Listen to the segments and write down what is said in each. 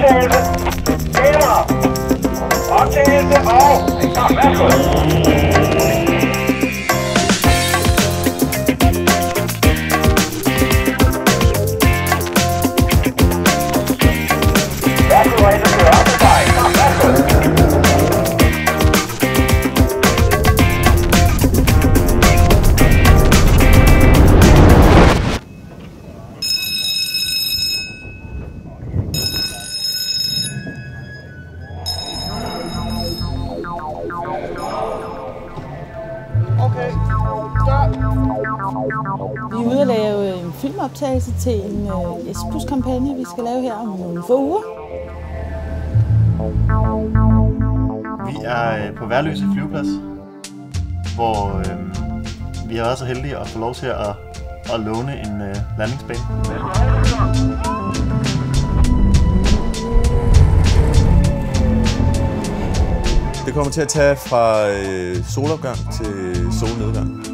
optagelse. Kamera. Optagelse og... værsgo. Okay, stop. Vi er ude at lave en filmoptagelse til en S-Bus-kampagne, vi skal lave her om nogle få uger. Vi er på Værløse flyveplads, hvor vi har været så heldige at få lov til at låne en landingsbane. Det kommer til at tage fra solopgang til solnedgang.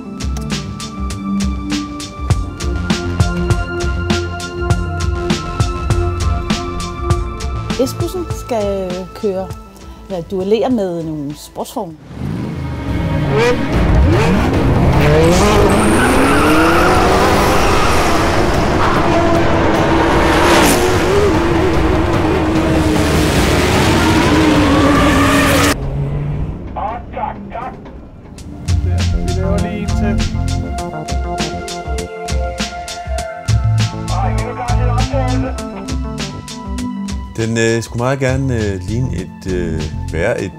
S-bussen skal duellere med nogle sportsvogne. Vi laver lige en til. Den skulle meget gerne ligne være et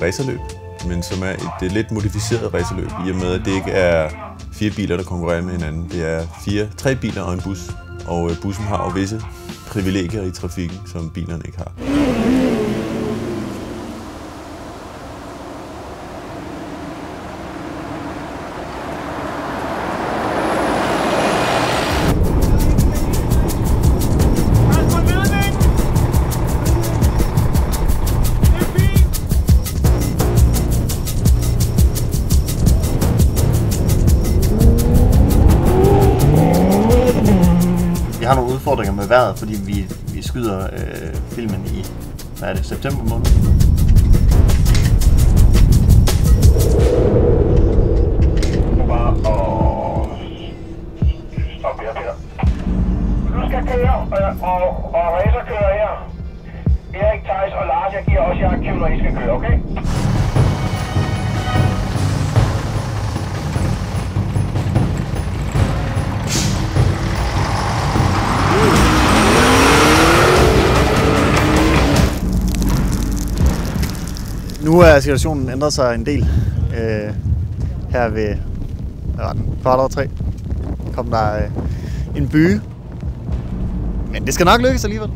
racerløb, men som er et lidt modificeret racerløb, i og med at det ikke er 4 biler, der konkurrerer med hinanden. Det er 3 biler og en bus, og bussen har jo visse privilegier i trafikken, som bilerne ikke har. Vi har nogle udfordringer med vejret, fordi vi skyder filmen i, september måned. Du skal køre, og racer kører her. Erik, Theis og Lars, jeg giver også jer aktiv, når I skal køre, okay? Nu er situationen ændret sig en del. Her ved kvart over 3 kom der en byge. Men det skal nok lykkes alligevel.